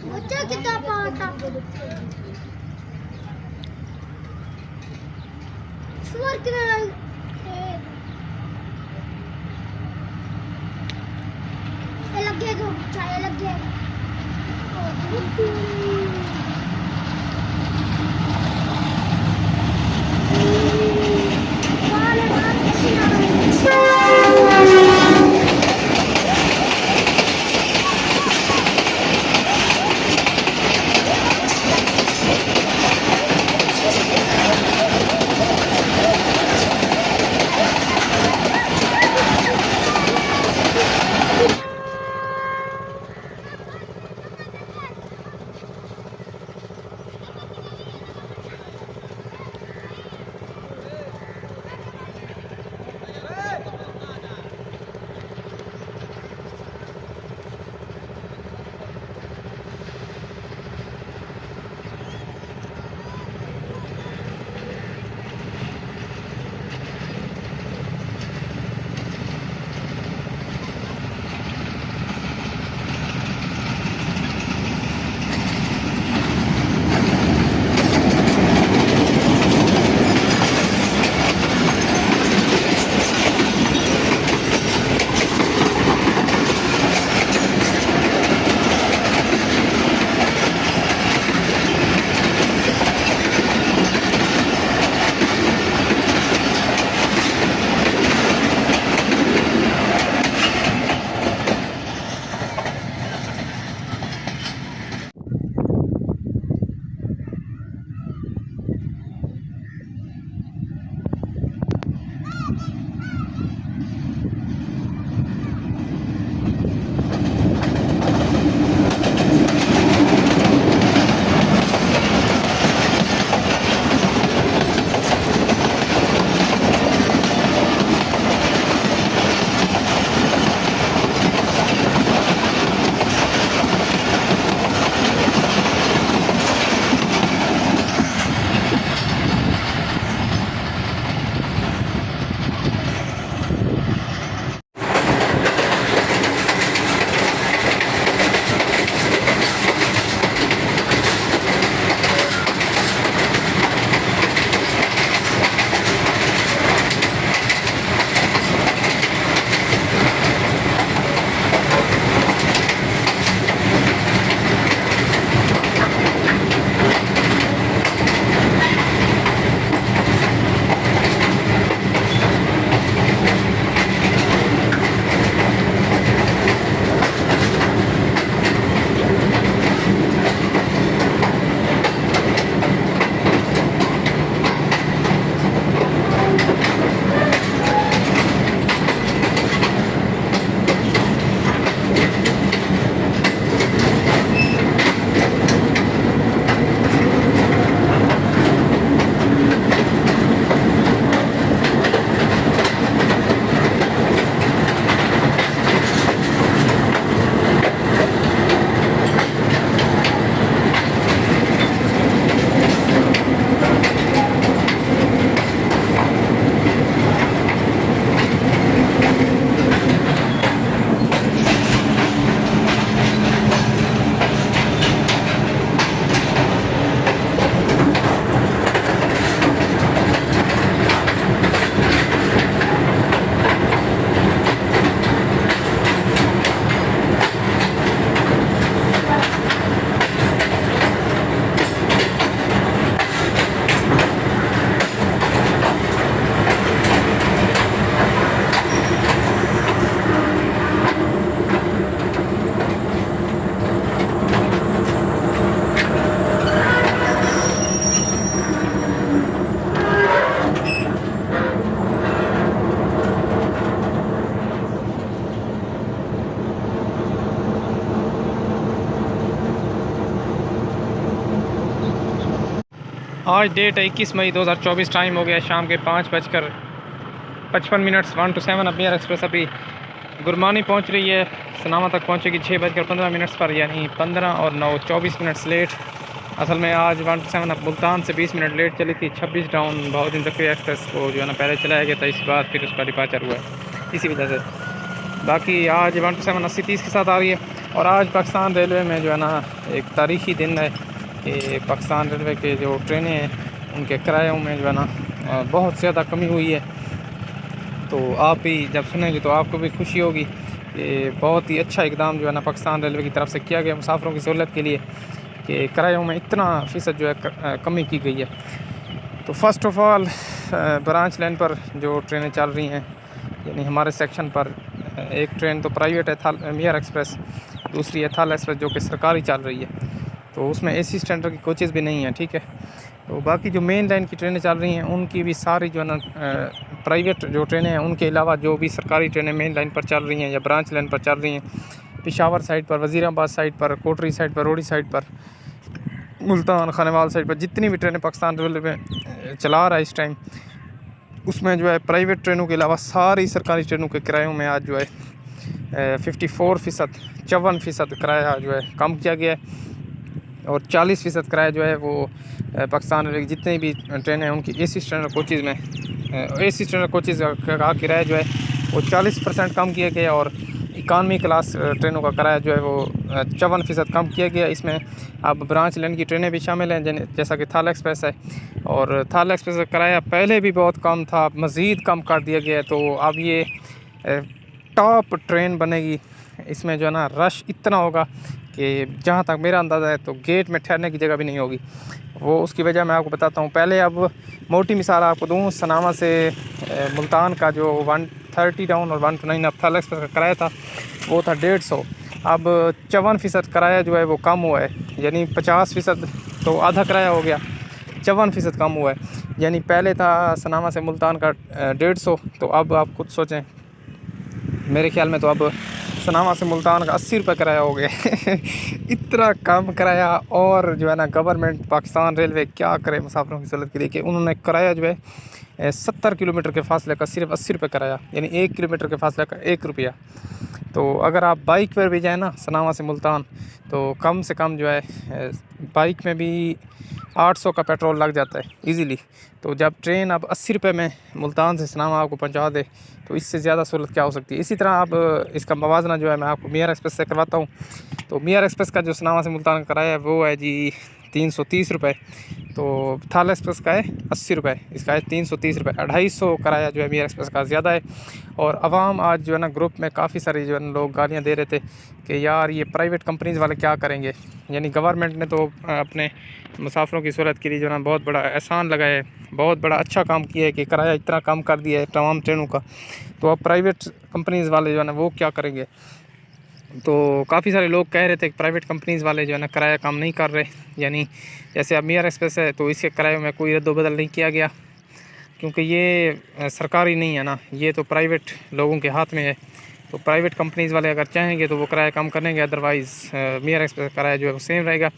बच्चा कितना पाता सुअर के लग गया चाय लग गया आज डेट है 21 मई 2024। टाइम हो गया शाम के 5:55 1 to 7। अभी एक्सप्रेस अभी गुरमानी पहुंच रही है, सनामा तक पहुंचेगी 6:15 पर, यानी 15 और 9 24 मिनट लेट। असल में आज 127 अब मुल्तान से 20 मिनट लेट चली थी। 26 डाउन बहुत ज़फ़री एक्सप्रेस को जो है ना पहले चलाया गया था, इसके बाद फिर उसका डिपार्चर हुआ है इसी वजह से। बाकी आज 127 80-30 के साथ आ रही है। और आज पाकिस्तान रेलवे में जो है ना एक तारीख़ी दिन है कि पाकिस्तान रेलवे के जो ट्रेनें हैं उनके किरायों में जो है ना बहुत ज़्यादा कमी हुई है। तो आप भी जब सुनेंगे तो आपको भी खुशी होगी कि बहुत ही अच्छा इकदाम जो है ना पाकिस्तान रेलवे की तरफ से किया गया मुसाफिरों की सहूलत के लिए, कि किरायों में इतना फ़ीसद जो है कमी की गई है। तो first of all branch line पर जो ट्रेनें चल रही हैं, यानी हमारे सेक्शन पर एक ट्रेन तो प्राइवेट है मियार एक्सप्रेस, दूसरी है थाल एक्सप्रेस जो कि सरकारी चल रही है। तो उसमें AC स्टैंडर्ड की कोचेज़ भी नहीं हैं, ठीक है। तो बाकी जो मेन लाइन की ट्रेनें चल रही हैं उनकी भी सारी जो है ना प्राइवेट जो ट्रेनें हैं उनके अलावा जो भी सरकारी ट्रेनें मेन लाइन पर चल रही हैं या ब्रांच लाइन पर चल रही हैं, पेशावर साइड पर, वज़ीराबाद साइड पर, कोटरी साइड पर, रोडी साइड पर, मुल्तान खानेवाल साइड पर, जितनी भी ट्रेनें पाकिस्तान रेलवे चला रहा है इस टाइम, उसमें जो है प्राइवेट ट्रेनों के अलावा सारी सरकारी ट्रेनों के किरायों में आज जो है 54% किराया जो है कम किया गया है। और 40% किराया जो है वो पाकिस्तान रेलवे की जितनी भी ट्रेनें हैं उनकी AC स्टैंडर्ड कोचेज़ में AC स्टैंडर्ड कोचेज़ का किराया जो है वो 40% कम किया गया। और इकानमी क्लास ट्रेनों का किराया जो है वो 54% कम किया गया। इसमें अब ब्रांच लाइन की ट्रेनें भी शामिल हैं, जैसा कि थाल एक्सप्रेस है। और थाल एक्सप्रेस का किराया पहले भी बहुत कम था, मज़ीद कम कर दिया गया है। तो अब ये टॉप ट्रेन बनेगी। इसमें जो है ना रश इतना होगा कि जहाँ तक मेरा अंदाज़ा है तो गेट में ठहरने की जगह भी नहीं होगी। वो उसकी वजह मैं आपको बताता हूँ। पहले अब मोटी मिसाल आपको दूँ, सनामा से मुल्तान का जो 130 डाउन और 129 अब थाल एक्सप्रेस का किराया था वो था 150। अब 54% किराया जो है वो कम हुआ है, यानी 50% तो आधा किराया हो गया, 54% कम हुआ है। यानी पहले था सनामा से मुल्तान का 150, तो अब आप खुद सोचें, मेरे ख्याल में तो अब सनामा से मुल्तान का 80 रुपये किराया हो गया इतना कम किराया। और जो है ना गवर्नमेंट पाकिस्तान रेलवे क्या करे मुसाफिरों की सहूलत के लिए कि उन्होंने किराया जो है 70 किलोमीटर के फासले का सिर्फ 80 रुपये किराया, यानी 1 किलोमीटर के फासले का 1 रुपया। तो अगर आप बाइक पर भी जाए ना सनामा से मुल्तान, तो कम से कम जो है बाइक में भी 800 का पेट्रोल लग जाता है इजीली। तो जब ट्रेन अब 80 रुपये में मुल्तान से सनामा आपको पहुंचा दे, तो इससे ज़्यादा सहूलत क्या हो सकती है। इसी तरह अब इसका मवाजना जो है मैं आपको मियार एक्सप्रेस से करवाता हूँ। तो मियार एक्सप्रेस का जो सनामा से मुल्तान का किराया है वो है जी 330 रुपये। तो थाल एक्सप्रेस का है 80 रुपये, इसका है 330 रुपये। 250 किराया जो है मियार एक्सप्रेस का ज़्यादा है। और आवाम आज जो है ना ग्रुप में काफ़ी सारे जो है ना लोग गालियाँ दे रहे थे कि यार ये प्राइवेट कंपनीज़ वाले क्या करेंगे। यानी गवर्नमेंट ने तो अपने मुसाफिरों की सहूलत के लिए जो है ना बहुत बड़ा एहसान लगाया है, बहुत बड़ा अच्छा काम किया है कि किराया इतना कम कर दिया है तमाम ट्रेनों का। तो अब प्राइवेट कंपनीज़ वाले जो है ना वो क्या करेंगे। तो काफ़ी सारे लोग कह रहे थे कि प्राइवेट कंपनीज़ वाले जो है ना किराया कम नहीं कर रहे। यानी जैसे अब मियार एक्सप्रेस है तो इसके किराए में कोई रद्द-बदल नहीं किया गया, क्योंकि ये सरकारी नहीं है ना, ये तो प्राइवेट लोगों के हाथ में है। तो प्राइवेट कंपनीज़ वाले अगर चाहेंगे तो वो किराया कम करेंगे, अदरवाइज़ मियार एक्सप्रेस का किराया जो है वो सेम रहेगा।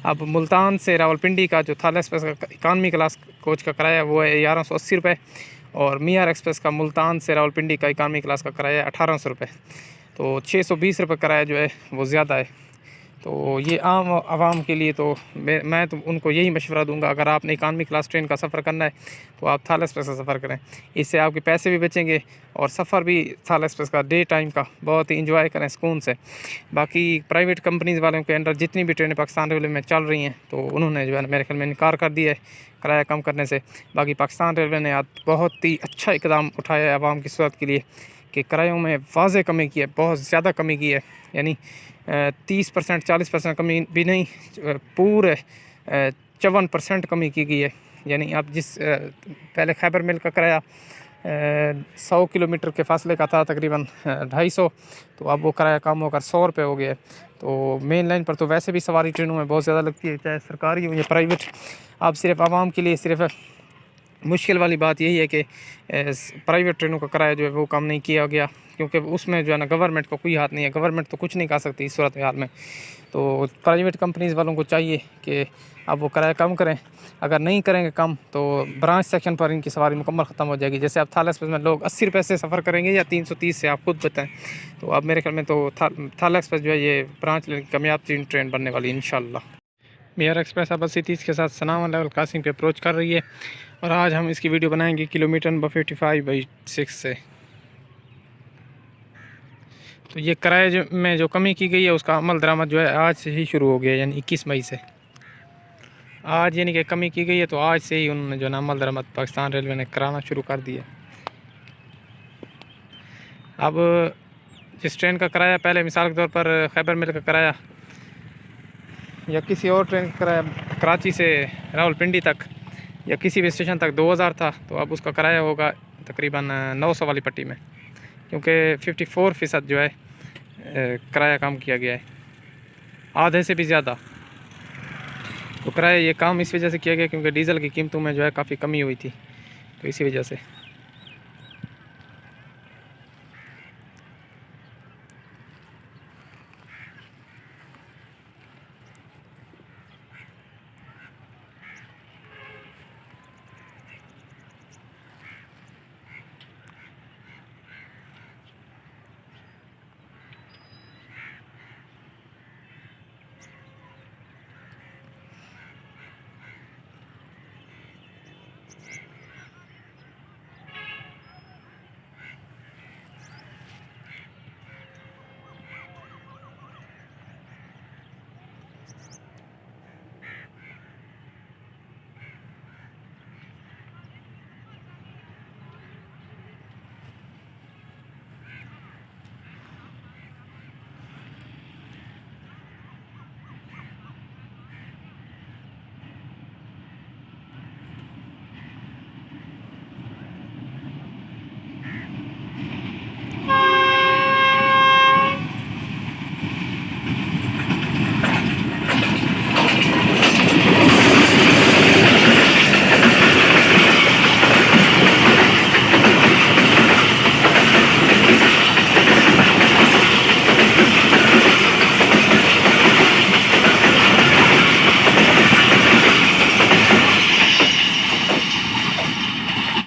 अब मुल्तान से रावलपिंडी का जो थाल एक्सप्रेस का इकानमी क्लास कोच का किराया वो है 1180 रुपये। और मियार एक्सप्रेस का मुल्तान से रावलपिंडी का इकानमी क्लास का किराया 1800 रुपये। तो 620 रुपये किराया जो है वो ज़्यादा है। तो ये आम आवाम के लिए तो मैं तो उनको यही मशवरा दूंगा, अगर आपने इकानमी क्लास ट्रेन का सफ़र करना है तो आप थाल एक्सप्रेस का सफ़र करें। इससे आपके पैसे भी बचेंगे और सफ़र भी थाल एक्सप्रेस का डे टाइम का बहुत ही इंजॉय करें सुकून से। बाकी प्राइवेट कंपनीज़ वालों के अंडर जितनी भी ट्रेनें पाकिस्तान रेलवे में चल रही हैं तो उन्होंने जो है मेरे ख्याल में इनकार कर दिया है किराया कम करने से। बाकी पाकिस्तान रेलवे ने आज बहुत ही अच्छा इकदाम उठाया है आवाम की सहूलत के लिए कि किरायों में वाज़े कमी की है, बहुत ज़्यादा कमी की है। यानी 30% 40% कमी भी नहीं, पूरे 54% कमी की गई है। यानी अब जिस पहले खैबर मिल का किराया 100 किलोमीटर के फासले का था तकरीबन 250, तो अब वो किराया कम होकर 100 रुपये हो गया है। तो मेन लाइन पर तो वैसे भी सवारी ट्रेनों में बहुत ज़्यादा लगती है, चाहे सरकारी हो या प्राइवेट। अब सिर्फ आवाम के लिए सिर्फ मुश्किल वाली बात यही है कि प्राइवेट ट्रेनों का किराया जो है वो कम नहीं किया गया, क्योंकि उसमें जो है ना गवर्नमेंट का कोई हाथ नहीं है, गवर्नमेंट तो कुछ नहीं कर सकती इस सूरत हाल में। तो प्राइवेट कंपनीज़ वालों को चाहिए कि अब वो किराया कम करें। अगर नहीं करेंगे कम तो ब्रांच सेक्शन पर इनकी सवारी मुकम्मल ख़त्म हो जाएगी। जैसे अब थाला एक्सप्रेस में लोग 80 रुपये से सफ़र करेंगे या 330 से, आप खुद बताएं। तो अब मेरे ख्याल में तो थाला एक्सप्रेस जो है ये ब्रांच लेने की कामयाब तीन ट्रेन बनने वाली इंशाल्लाह। मेयर एक्सप्रेस अब 80-30 के साथ सनावन लेवल क्रॉसिंग पे अप्रोच कर रही है और आज हम इसकी वीडियो बनाएंगे किलोमीटर नंबर 55/6 से। तो ये किराए जो में जो कमी की गई है उसका अमल दरामद जो है आज से ही शुरू हो गया, यानी 21 मई से। आज यानी कि कमी की गई है तो आज से ही उन्होंने जो है अमल दरामद पाकिस्तान रेलवे ने कराना शुरू कर दिया। अब जिस ट्रेन का किराया पहले मिसाल के तौर पर खैबर मिल का किराया या किसी और ट्रेन का किराया कराची से रावलपिंडी तक या किसी भी स्टेशन तक 2000 था, तो अब उसका किराया होगा तकरीबन 900 वाली पट्टी में, क्योंकि 54% जो है किराया कम किया गया है, आधे से भी ज़्यादा। तो किराया ये काम इस वजह से किया गया क्योंकि डीज़ल की कीमतों में जो है काफ़ी कमी हुई थी, तो इसी वजह से।